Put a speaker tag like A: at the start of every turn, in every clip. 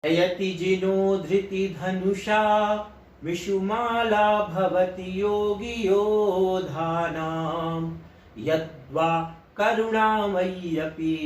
A: यति जिनो धृति धनुषा विषुमाला भवति योगी योधानां यद्वा करुणामय्यपि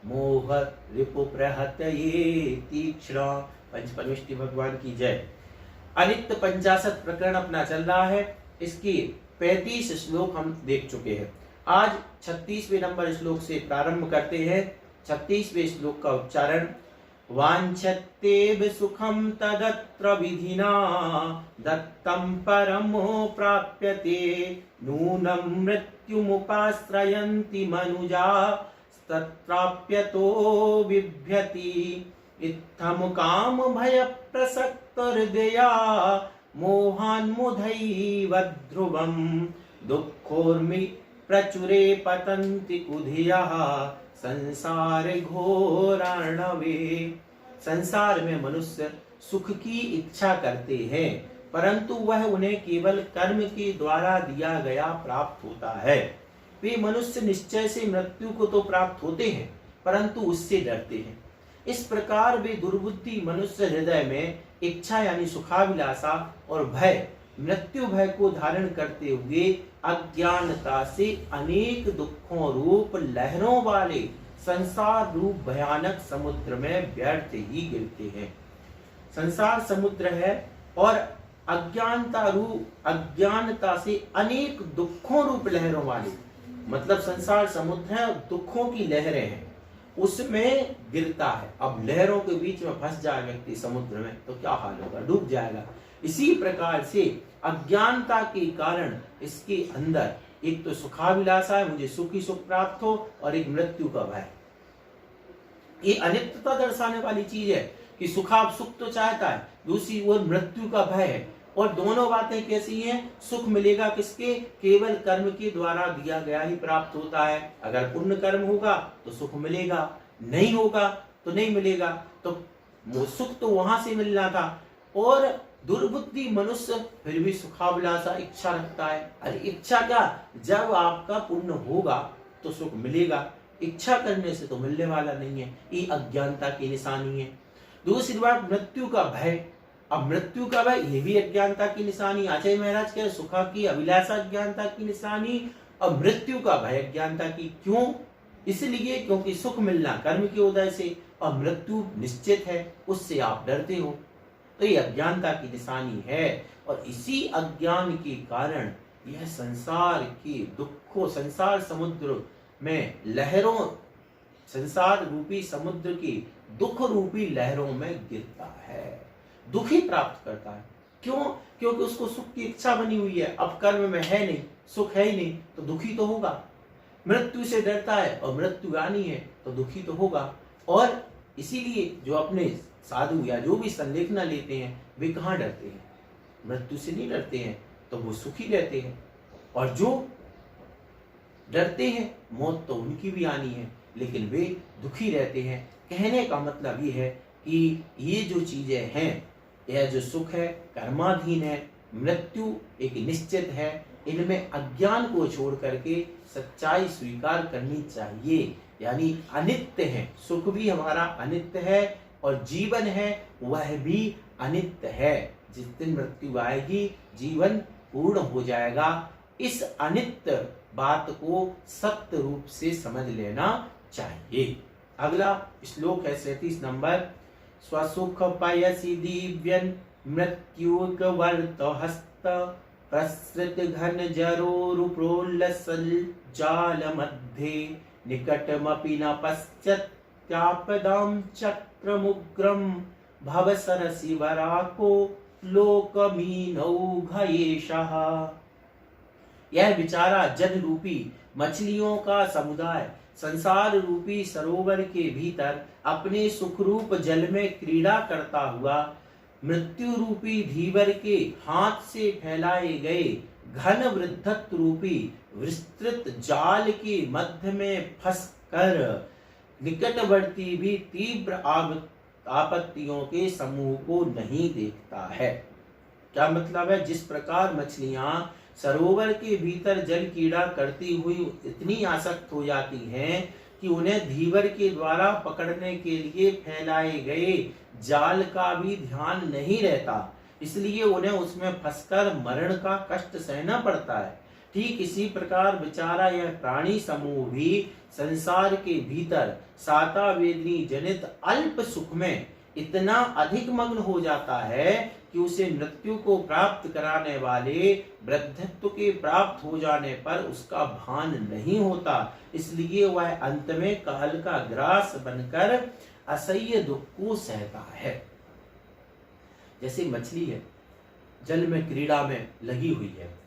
A: मोह रिपु प्रहतये तीक्ष्ण। पंचपरमेष्टि भगवान की जय। अनित्य 65 प्रकरण अपना चल रहा है। इसकी 35 श्लोक हम देख चुके हैं। आज 36वें नंबर श्लोक से प्रारंभ करते हैं। 36वें श्लोक का उच्चारण। वाञ्छत्येव सुखं तदत्र विधिना दत्तं परमो प्राप्यते नूनं मृत्युमुपाश्रयन्ति मनुजा तत्राप्यतो बिभ्यति इत्थं काम भय प्रसक्तहृदया मोहान्मुधैव ध्रुवं दुःखोर्मि प्रचुरे पतन्ति कुधियः संसार घोराणवे। संसार में मनुष्य सुख की इच्छा करते हैं, परंतु वह उन्हें केवल कर्म के द्वारा दिया गया प्राप्त होता है। वे मनुष्य निश्चय से मृत्यु को तो प्राप्त होते हैं, परंतु उससे डरते हैं। इस प्रकार वे दुर्बुद्धि मनुष्य हृदय में इच्छा यानी सुखाभिलाषा और भय मृत्यु भय को धारण करते हुए अज्ञानता से अनेक दुखों रूप लहरों वाले संसार रूप भयानक समुद्र में व्यर्थ ही गिरते हैं। संसार समुद्र है और अज्ञानता से अनेक दुखों रूप लहरों वाले, मतलब संसार समुद्र है और दुखों की लहरें हैं, उसमें गिरता है। अब लहरों के बीच में फंस जाए व्यक्ति समुद्र में तो क्या हाल होगा, डूब जाएगा। इसी प्रकार से अज्ञानता के कारण इसके अंदर एक तो सुखाभिलाषा है, मुझे सुख ही सुख प्राप्त हो, और एक मृत्यु का भय। ये अनित्यता दर्शाने वाली चीज है कि सुख तो चाहता है, दूसरी ओर मृत्यु का भय है। और दोनों बातें कैसी हैं? सुख मिलेगा किसके? केवल कर्म के द्वारा दिया गया ही प्राप्त होता है। अगर पुण्य कर्म होगा तो सुख मिलेगा, नहीं होगा तो नहीं मिलेगा। तो सुख तो वहां से मिलना था। और दुर्बुद्धि मनुष्य फिर भी सुखाभिलाषा इच्छा रखता है। अरे इच्छा क्या, जब आपका पुण्य होगा तो सुख मिलेगा, इच्छा करने से तो मिलने वाला नहीं है। ये अज्ञानता की निशानी है। दूसरी बात मृत्यु का भय। अब मृत्यु का भय ये भी अज्ञानता की निशानी। आचार्य महाराज कह सुखा की अभिलाषा अज्ञानता की निशानी और मृत्यु का भय अज्ञानता की। क्यों? इसलिए क्योंकि सुख मिलना कर्म के उदय से और मृत्यु निश्चित है, उससे आप डरते हो, तो ये अज्ञानता की निशानी है। और इसी अज्ञान के कारण यह संसार के दुखों, संसार समुद्र में लहरों, संसार रूपी समुद्र की दुख रूपी लहरों में गिरता है, दुखी प्राप्त करता है। क्यों? क्योंकि उसको सुख की इच्छा बनी हुई है। अब कर्म में है नहीं, सुख है ही नहीं, तो दुखी तो होगा। मृत्यु से डरता है और मृत्यु आनी है तो दुखी तो होगा। और इसीलिए जो अपने साधु या जो भी संलेखना लेते हैं वे कहाँ डरते हैं? मृत्यु से नहीं डरते हैं, तो वो सुखी रहते हैं। और जो डरते हैं मौत तो उनकी भी आनी है, लेकिन वे दुखी रहते हैं। कहने का मतलब ये है कि ये जो चीजें हैं, यह जो सुख है कर्माधीन है, मृत्यु एक निश्चित है, इनमें अज्ञान को छोड़ करके सच्चाई स्वीकार करनी चाहिए। यानी अनित्य है, सुख भी हमारा अनित्य है और जीवन है वह भी अनित्य है। जिस दिन मृत्यु आएगी जीवन पूर्ण हो जाएगा। इस अनित्य बात को सत्य रूप से समझ लेना चाहिए। अगला श्लोक है 37 नंबर। स्वसुख पयसि दिव्यन मृत्युर्वर्त हस्त प्रसृत घन जरोरुप्रोल्लसल जाल मध्ये निकटमपि न पश्चात्यापदां चक्रमुग्रं भवसरसि वराको लोकमीनौघयेशः। यह बेचारा जल रूपी मछलियों का समुदाय संसार रूपी सरोवर के भीतर अपने सुखरूप जल में क्रीड़ा करता हुआ मृत्यु रूपी धीवर के हाथ से फैलाए गए घन वृद्धत्व रूपी विस्तृत जाल के मध्य में फंसकर निकटवर्ती भी तीव्र आपत्तियों के समूह को नहीं देखता है। क्या मतलब है? जिस प्रकार मछलियां सरोवर के भीतर जल कीड़ा करती हुई इतनी आसक्त हो जाती हैं कि उन्हें धीवर के द्वारा पकड़ने के लिए फैलाए गए जाल का भी ध्यान नहीं रहता, इसलिए उन्हें उसमें फंसकर मरण का कष्ट सहना पड़ता है। ठीक इसी प्रकार बेचारा यह प्राणी समूह भी संसार के भीतर साता वेदनी जनित अल्प सुख में इतना अधिक मग्न हो जाता है कि उसे मृत्यु को प्राप्त कराने वाले वृद्धत्व के प्राप्त हो जाने पर उसका भान नहीं होता, इसलिए वह अंत में काल का ग्रास बनकर असह्य दुख को सहता है। जैसे मछली है, जल में क्रीड़ा में लगी हुई है,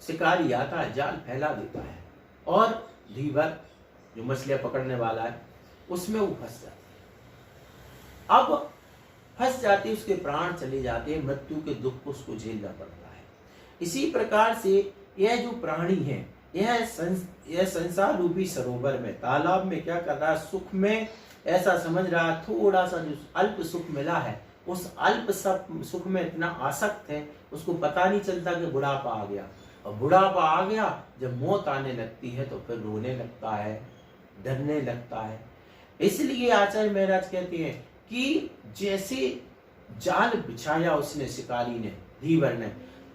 A: शिकारी आता है, जाल फैला देता है और धीवर जो मछलियां पकड़ने वाला है उसमें वो फंस जाता है। अब फंस जाती, उसके प्राण चले जाते हैं, मृत्यु के दुख को उसको झेलना पड़ता है। इसी प्रकार से यह जो प्राणी है, यह संसार रूपी सरोवर में, तालाब में क्या कर रहा है, सुख में ऐसा समझ रहा है, थोड़ा सा जो अल्प सुख मिला है उस अल्प सुख में इतना आसक्त है, उसको पता नहीं चलता कि बुढ़ापा आ गया। और बुढ़ापा आ गया, जब मौत आने लगती है तो फिर रोने लगता है, डरने लगता है। इसलिए आचार्य महाराज कहते हैं कि जैसे जाल बिछाया उसने, शिकारी ने, धीवर ने,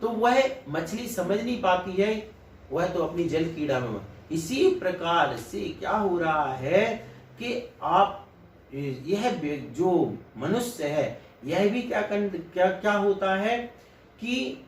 A: तो वह मछली समझ नहीं पाती है, वह तो अपनी जल कीड़ा में। इसी प्रकार से क्या हो रहा है कि आप यह जो मनुष्य है, यह भी क्या होता है कि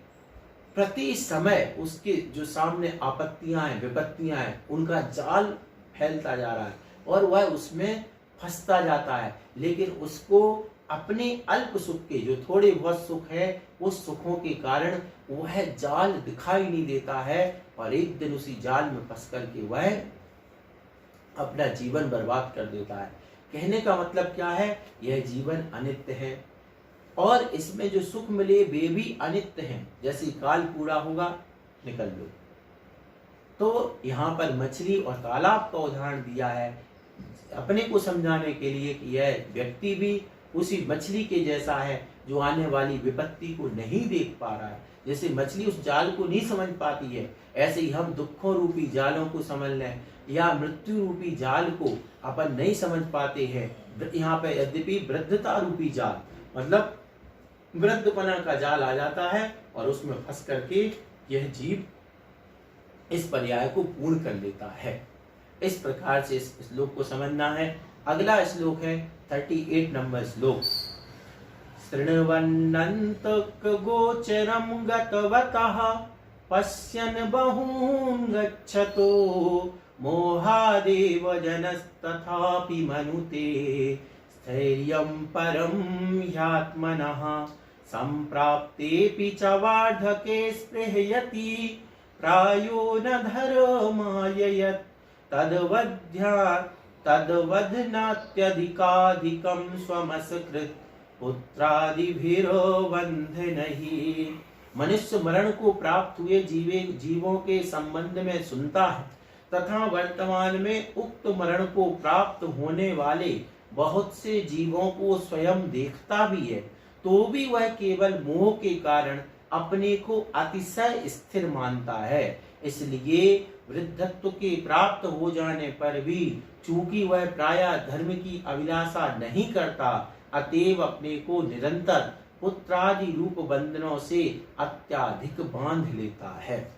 A: प्रति समय उसके जो सामने आपत्तियां हैं, विपत्तियां हैं, उनका जाल फैलता जा रहा है और वह उसमें फंसता जाता है। लेकिन उसको अपने अल्प सुख के, जो थोड़े बहुत सुख है, उस सुखों के कारण वह जाल दिखाई नहीं देता है और एक दिन उसी जाल में फंस करके वह अपना जीवन बर्बाद कर देता है। कहने का मतलब क्या है, यह जीवन अनित्य है और इसमें जो सुख मिले वे भी अनित्य हैं। जैसे काल पूरा होगा, निकल लो। तो यहाँ पर मछली और तालाब का उदाहरण दिया है अपने को समझाने के लिए कि यह व्यक्ति भी उसी मछली के जैसा है जो आने वाली विपत्ति को नहीं देख पा रहा है। जैसे मछली उस जाल को नहीं समझ पाती है, ऐसे ही हम दुखों रूपी जालों को समझ लें या मृत्यु रूपी जाल को अपन नहीं समझ पाते हैं। यहाँ पे यद्यपि वृद्धता रूपी जाल, मतलब वृद्धपना का जाल आ जाता है और उसमें फंस करके यह जीव इस पर्याय को पूर्ण कर लेता है। इस प्रकार से इस श्लोक को समझना है। अगला श्लोक है 38 नंबर श्लोक। शृण्वन्नन्त गोचरम गतवतः पश्यन् बहून् गच्छतो मोहादेव जनस्तथापि मनुते स्थैर्यं परं ह्यात्मनः संप्राप्तेऽपि च वार्धके स्पृहयति प्रायो न धर्माययत् तद्वधनात्यधिकाधिकं स्वमसकृत् पुत्रादिभिर्बन्धनैः। मनुष्य मरण को प्राप्त हुए जीवों के संबंध में सुनता है तथा वर्तमान में उक्त मरण को प्राप्त होने वाले बहुत से जीवों को स्वयं देखता भी है, तो भी वह केवल मोह के कारण अपने को अतिशय स्थिर मानता है। इसलिए वृद्धत्व के प्राप्त हो जाने पर भी चूंकि वह प्रायः धर्म की अभिलाषा नहीं करता, अतएव अपने को निरंतर पुत्रादि रूप बंधनों से अत्याधिक बांध लेता है।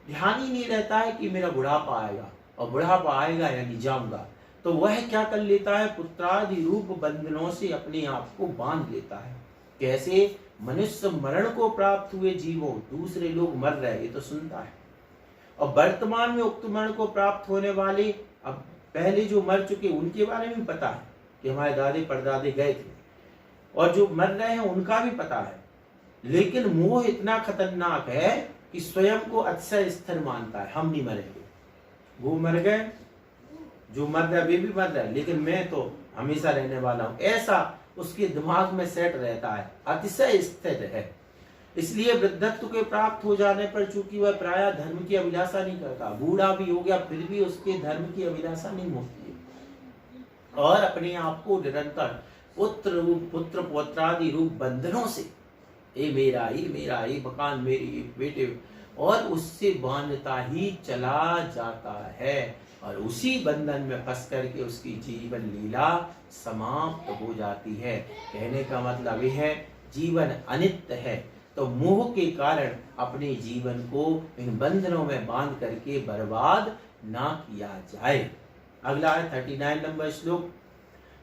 A: ध्यान ही नहीं रहता है कि मेरा बुढ़ापा आएगा और बुढ़ापा आएगा यानी जाऊंगा, तो वह क्या कर लेता है, पुत्रादि रूप बंधनों से अपने आप को बांध लेता है। कैसे? मनुष्य मरण को प्राप्त हुए जीवों, दूसरे लोग मर रहे, ये तो सुनता है, और वर्तमान में उक्त मरण को प्राप्त होने वाले, अब पहले जो मर चुके उनके बारे में पता है कि हमारे दादे परदादे गए थे, और जो मर रहे हैं उनका भी पता है। लेकिन मोह इतना खतरनाक है कि स्वयं को अतिशय स्थिर मानता है, हम नहीं मरेंगे, वो मर गए, जो मर रहे वे भी मर रहे, लेकिन मैं तो हमेशा रहने वाला हूं, ऐसा उसके दिमाग में सेट रहता है, अतिशय स्थिर है। इसलिए वृद्धत्व के प्राप्त हो जाने पर चूंकि वह प्रायः धर्म की अभिलाषा नहीं करता, बूढ़ा भी हो गया फिर भी उसके धर्म की अभिलाषा नहीं होती है, और अपने आप को निरंतर पुत्र पौत्रादि रूप बंधनों से, ये मेरा, ये मकान मेरी, बेटे, और उससे बांधता ही चला जाता है। और उसी बंधन में फंस करके उसकी जीवन लीला समाप्त हो जाती है। कहने का मतलब यह है, जीवन अनित्य है, तो मोह के कारण अपने जीवन को इन बंधनों में बांध करके बर्बाद ना किया जाए। अगला है 39 नंबर श्लोक।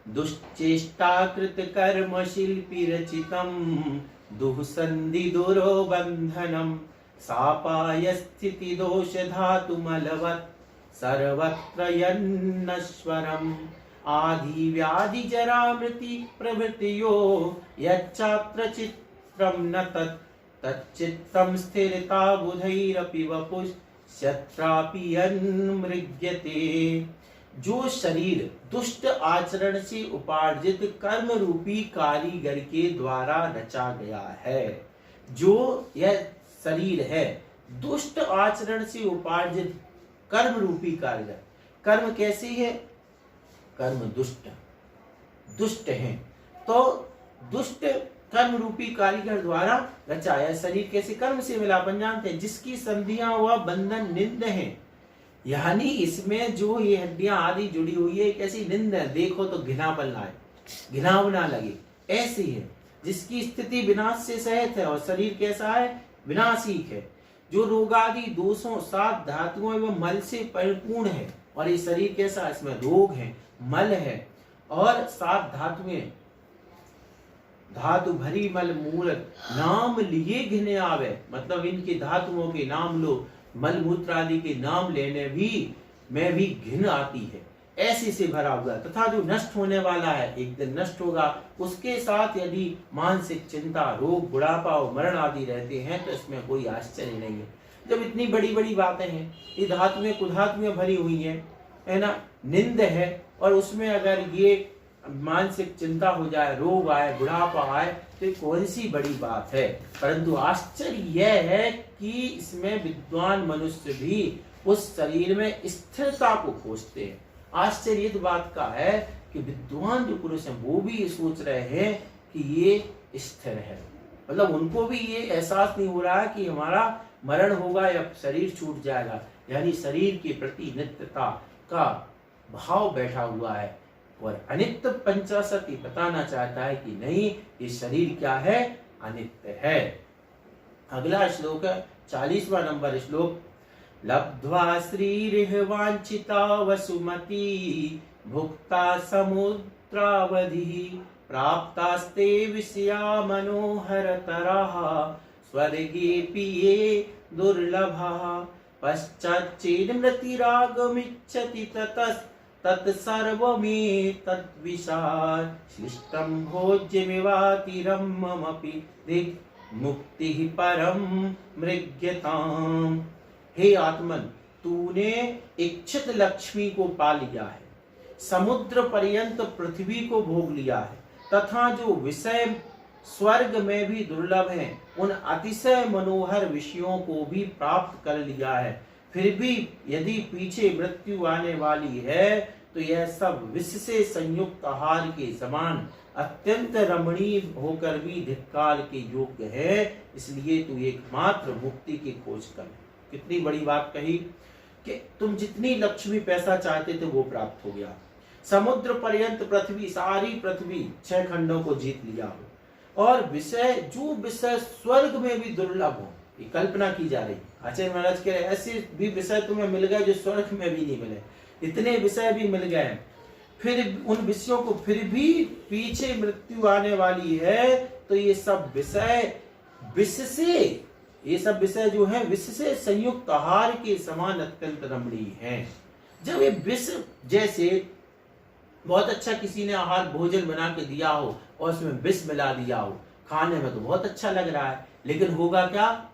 A: दुश्चेष्टाकृत कर्म शिल्पी रचितम दुःसन्धि दुरो बंधनम सापाय स्थिति दोष धातु मलवत् सर्वत्र यन्नश्वरम् आदि व्याधि जरा मृति प्रभृतियो यच्चात्र चित्रं न तच्चित्तं स्थिरता बुधैरपि वपुश्चत्रापि यन्मृग्यते। जो शरीर दुष्ट आचरण से उपार्जित कर्म रूपी कारीगर के द्वारा रचा गया है, जो यह शरीर है दुष्ट आचरण से उपार्जित कर्म रूपी कारीगर। कर्म कैसी है? कर्म दुष्ट है, तो दुष्ट कर्म रूपी कारीगर द्वारा रचाया शरीर कैसे कर्म से मिला? अपन जानते हैं जिसकी संधियां व बंधन निंद है, यानी इसमें जो ये हड्डियां आदि जुड़ी हुई है कैसी निंद है, देखो तो घिनापन लाए, घिनाव ना लगे, ऐसी है। जिसकी स्थिति विनाश से सहित है और शरीर कैसा है? विनाशीक है। जो रोगादि दोषों, सात धातुओं एवं मल से परिपूर्ण है, और ये शरीर कैसा? इसमें रोग है, मल है और सात धातुएं, धातु भरी मल मूल नाम लिए घिने आवे, मतलब इनके धातुओं के नाम लो, मल मूत्र आदि के नाम लेने भी में भी घिन आती है, ऐसे से भरा हुआ, तथा जो नष्ट होने वाला है, एक दिन नष्ट होगा। उसके साथ यदि मानसिक चिंता, रोग, बुढ़ापा और मरण आदि रहते हैं तो इसमें कोई आश्चर्य नहीं है। जब इतनी बड़ी बड़ी बातें हैं, ये धातुएं कुधातुएं भरी हुई हैं, है ना, निंद है, और उसमें अगर ये मानसिक चिंता हो जाए, रोग आए, बुढ़ापा आए, तो कौन सी बड़ी बात है। परंतु आश्चर्य यह है कि इसमें विद्वान मनुष्य भी उस शरीर में स्थिरता को खोजते हैं। आश्चर्य इस बात का है कि विद्वान जो पुरुष हैं वो भी ये सोच रहे हैं कि ये स्थिर है, मतलब उनको भी ये एहसास नहीं हो रहा है कि हमारा मरण होगा या शरीर छूट जाएगा, यानी शरीर के प्रति नित्यता का भाव बैठा हुआ है। और अनित्य पंचाशति बताना चाहता है कि नहीं, ये शरीर क्या है? अनित्य है। अगला श्लोक है 40वां नंबर श्लोक। लब्ध्वा श्रीर्वांछिता वसुमती भुक्ता समुद्रावधि प्राप्तास्ते विषया मनोहरतराः स्वर्गेऽपि ये दुर्लभः पश्चाच्चेन्मृतिरागमिच्छति तत्सर्वमेतद्विषात् शिष्टं भोज्यमिवातिरम्ममपि मुक्तिः परं मृग्यताम्। हे आत्मन, तूने इच्छित लक्ष्मी को पा लिया है, समुद्र पर्यंत पृथ्वी को भोग लिया है, तथा जो विषय स्वर्ग में भी दुर्लभ हैं, उन अतिशय मनोहर विषयों को भी प्राप्त कर लिया है। फिर भी यदि पीछे मृत्यु आने वाली है तो यह सब विष से संयुक्त आहार के समान अत्यंत रमणीय होकर भी धिक्कार के योग्य है। इसलिए तू एकमात्र मुक्ति की खोज कर। कितनी बड़ी बात कही कि तुम जितनी लक्ष्मी पैसा चाहते थे वो प्राप्त हो गया, समुद्र पर्यंत पृथ्वी, सारी पृथ्वी 6 खंडों को जीत लिया हो, और विषय जो विषय स्वर्ग में भी दुर्लभ हो, ये कल्पना की जा रही। आचार्य महाराज कह रहे ऐसे भी विषय तुम्हें मिल गए जो स्वर्ग में भी नहीं मिले, इतने विषय भी मिल गए, फिर उन विषयों को फिर भी पीछे मृत्यु आने वाली है, तो ये सब विषय विष से, ये सब विषय जो है विष से संयुक्त आहार के समान अत्यंत रमणीय हैं। जब ये विष जैसे बहुत अच्छा किसी ने आहार भोजन बना के दिया हो और उसमें विष मिला दिया हो, खाने में तो बहुत अच्छा लग रहा है, लेकिन होगा क्या?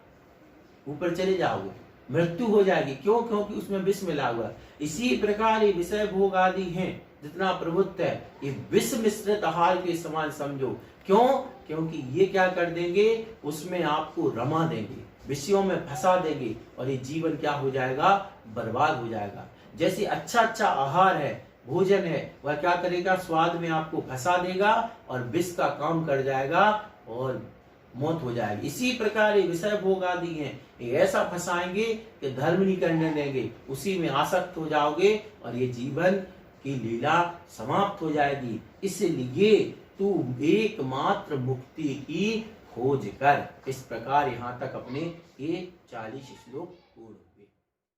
A: ऊपर चले जाओगे, मृत्यु हो जाएगी। क्यों? क्योंकि उसमें विष मिला हुआ है। इसी प्रकार ये विषय भोग आदि हैं, जितना प्रभुत्व है, ये विष मिश्रित आहार के समान समझो। क्यों? क्योंकि ये क्या कर देंगे? उसमें आपको रमा देंगे, विषयों में फंसा देंगे, और ये जीवन क्या हो जाएगा? बर्बाद हो जाएगा। जैसे अच्छा अच्छा आहार है, भोजन है, वह क्या करेगा? स्वाद में आपको फंसा देगा और विष का काम कर जाएगा, और मौत हो जाएगी। इसी प्रकार ये विषय भोग आदि हैं, ये ऐसा फंसाएंगे कि धर्म नहीं करने देंगे, उसी में आसक्त हो जाओगे और ये जीवन की लीला समाप्त हो जाएगी। इसलिए तू एकमात्र मुक्ति की खोज कर। इस प्रकार यहाँ तक अपने ये 40 श्लोक पूर्ण।